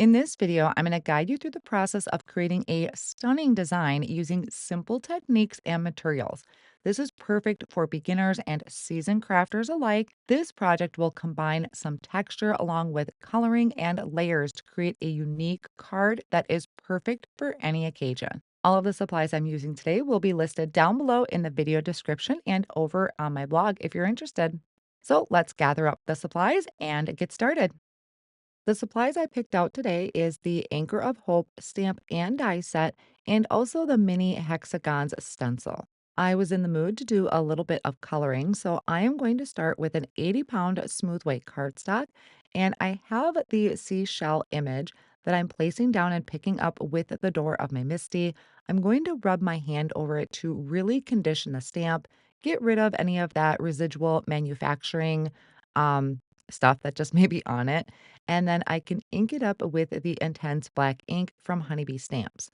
In this video, I'm going to guide you through the process of creating a stunning design using simple techniques and materials. This is perfect for beginners and seasoned crafters alike. This project will combine some texture along with coloring and layers to create a unique card that is perfect for any occasion. All of the supplies I'm using today will be listed down below in the video description and over on my blog if you're interested. So let's gather up the supplies and get started. The supplies I picked out today is the Anchor of Hope stamp and die set, and also the mini Hexagons stencil. I was in the mood to do a little bit of coloring, so I am going to start with an 80-pound smooth white cardstock, and I have the seashell image that I'm placing down and picking up with the door of my Misty. I'm going to rub my hand over it to really condition the stamp, get rid of any of that residual manufacturing um, stuff that just may be on it, and then I can ink it up with the Intense Black ink from Honeybee Stamps.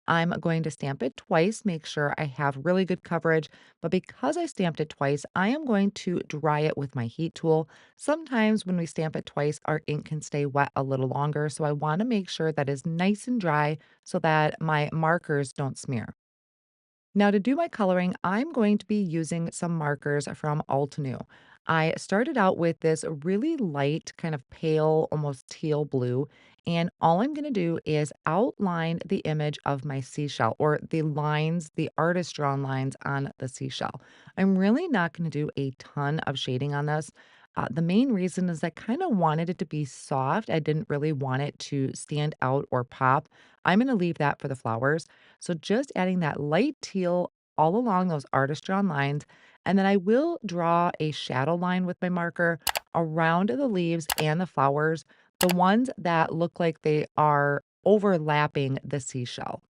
I'm going to stamp it twice, make sure I have really good coverage, but because I stamped it twice, I am going to dry it with my heat tool. Sometimes when we stamp it twice, our ink can stay wet a little longer, so I want to make sure that is nice and dry so that my markers don't smear. Now, to do my coloring, I'm going to be using some markers from Altenew. I started out with this really light, kind of pale, almost teal blue. And all I'm going to do is outline the image of my seashell or the lines, the artist drawn lines on the seashell. I'm really not going to do a ton of shading on this. The main reason is I kind of wanted it to be soft. I didn't really want it to stand out or pop. I'm going to leave that for the flowers. So just adding that light teal all along those artist drawn lines. And then I will draw a shadow line with my marker around the leaves and the flowers, the ones that look like they are overlapping the seashell.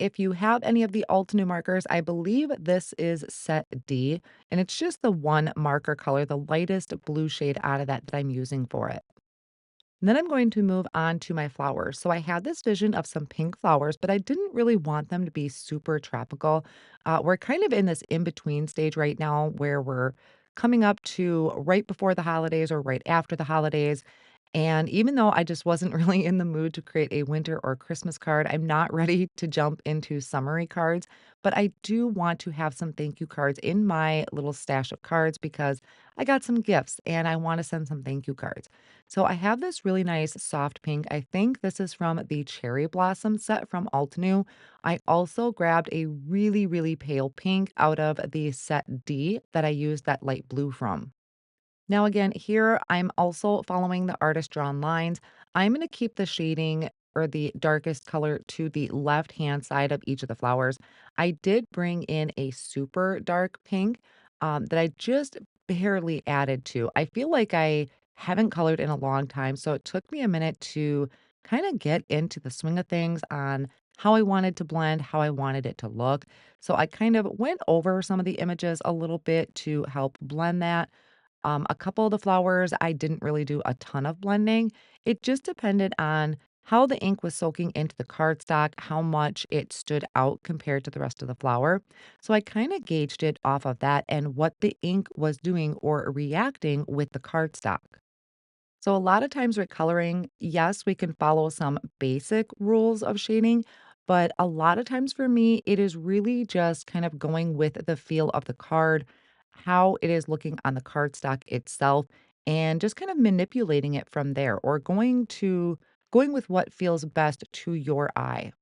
If you have any of the Altenew markers, I believe this is set D, and it's just the one marker color, the lightest blue shade out of that I'm using for it. And then I'm going to move on to my flowers. So I had this vision of some pink flowers, but I didn't really want them to be super tropical. We're kind of in this in between stage right now where we're coming up to right before the holidays or right after the holidays. And even though I just wasn't really in the mood to create a winter or Christmas card, I'm not ready to jump into summery cards, but I do want to have some thank you cards in my little stash of cards because I got some gifts and I want to send some thank you cards. So I have this really nice soft pink. I think this is from the Cherry Blossom set from Altenew. I also grabbed a really, really pale pink out of the set D that I used that light blue from. Now, again, here I'm also following the artist drawn lines. I'm going to keep the shading or the darkest color to the left hand side of each of the flowers. I did bring in a super dark pink that I just barely added to. I feel like I haven't colored in a long time, so it took me a minute to kind of get into the swing of things on how I wanted to blend, how I wanted it to look. So I kind of went over some of the images a little bit to help blend that. A couple of the flowers, I didn't really do a ton of blending. It just depended on how the ink was soaking into the cardstock, how much it stood out compared to the rest of the flower. So I kind of gauged it off of that and what the ink was doing or reacting with the cardstock. So a lot of times with coloring, yes, we can follow some basic rules of shading, but a lot of times for me, it is really just kind of going with the feel of the card, how it is looking on the cardstock itself, and just kind of manipulating it from there or going with what feels best to your eye.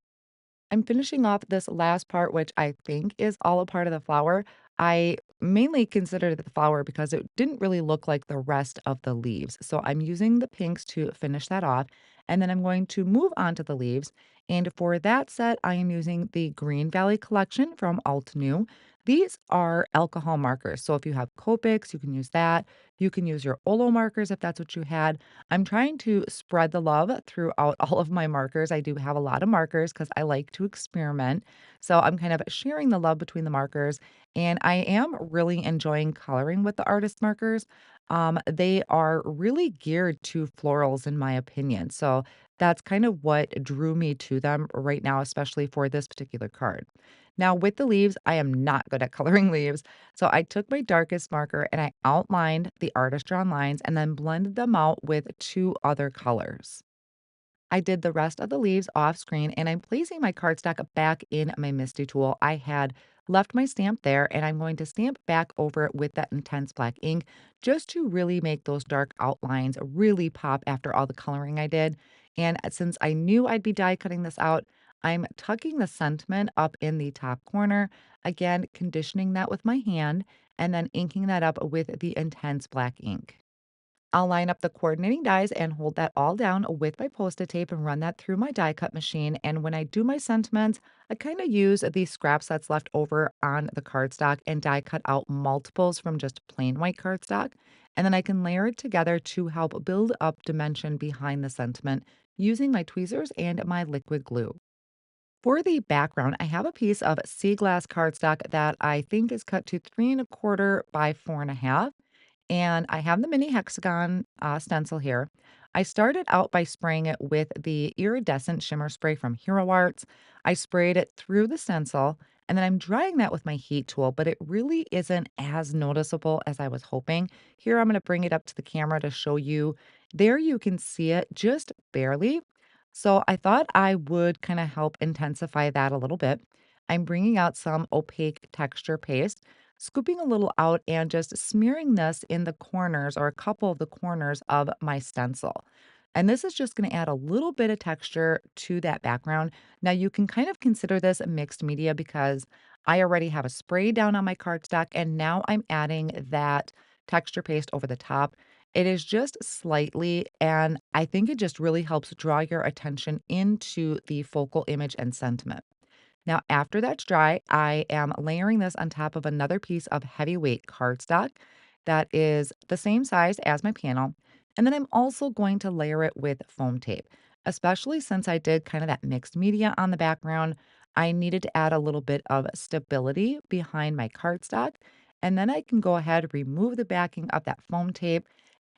I'm finishing off this last part, which I think is all a part of the flower. I mainly considered it the flower because it didn't really look like the rest of the leaves. So I'm using the pinks to finish that off. And then I'm going to move on to the leaves. And for that set, I am using the Green Valley collection from Altenew. These are alcohol markers. So if you have Copics, you can use that. You can use your Olo markers if that's what you had. I'm trying to spread the love throughout all of my markers. I do have a lot of markers because I like to experiment. So I'm kind of sharing the love between the markers. And I am really enjoying coloring with the artist markers. They are really geared to florals, in my opinion. So that's kind of what drew me to them right now, especially for this particular card. Now, with the leaves, I am not good at coloring leaves. So I took my darkest marker and I outlined the artist drawn lines and then blended them out with two other colors. I did the rest of the leaves off screen and I'm placing my cardstock back in my Misty tool. I had left my stamp there and I'm going to stamp back over it with that intense black ink just to really make those dark outlines really pop after all the coloring I did. And since I knew I'd be die cutting this out, I'm tucking the sentiment up in the top corner, again, conditioning that with my hand and then inking that up with the intense black ink. I'll line up the coordinating dies and hold that all down with my Post-it tape and run that through my die cut machine. And when I do my sentiments, I kind of use the scraps that's left over on the cardstock and die cut out multiples from just plain white cardstock. And then I can layer it together to help build up dimension behind the sentiment using my tweezers and my liquid glue. For the background, I have a piece of sea glass cardstock that I think is cut to 3 1/4 by 4 1/2, and I have the mini hexagon stencil here. I started out by spraying it with the iridescent shimmer spray from Hero Arts. I sprayed it through the stencil and then I'm drying that with my heat tool, but it really isn't as noticeable as I was hoping. Here, I'm going to bring it up to the camera to show you. There, you can see it just barely. So I thought I would kind of help intensify that a little bit. I'm bringing out some opaque texture paste, scooping a little out and just smearing this in the corners or a couple of the corners of my stencil. And this is just going to add a little bit of texture to that background. Now, you can kind of consider this a mixed media because I already have a spray down on my cardstock, and now I'm adding that texture paste over the top. It is just slightly, and I think it just really helps draw your attention into the focal image and sentiment. Now, after that's dry, I am layering this on top of another piece of heavyweight cardstock that is the same size as my panel. And then I'm also going to layer it with foam tape, especially since I did kind of that mixed media on the background. I needed to add a little bit of stability behind my cardstock. And then I can go ahead, remove the backing of that foam tape,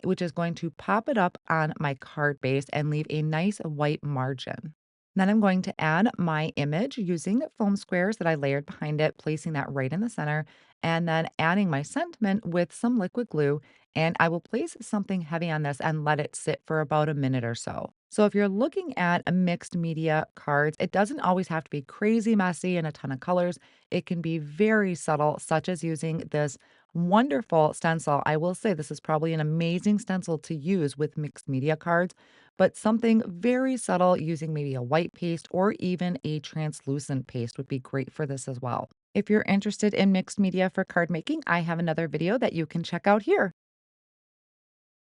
which is going to pop it up on my card base and leave a nice white margin. Then I'm going to add my image using foam squares that I layered behind it, placing that right in the center, and then adding my sentiment with some liquid glue. And I will place something heavy on this and let it sit for about a minute or so. So if you're looking at a mixed media cards, it doesn't always have to be crazy messy and a ton of colors. It can be very subtle, such as using this wonderful stencil. I will say this is probably an amazing stencil to use with mixed media cards, but something very subtle using maybe a white paste or even a translucent paste would be great for this as well. If you're interested in mixed media for card making, I have another video that you can check out here.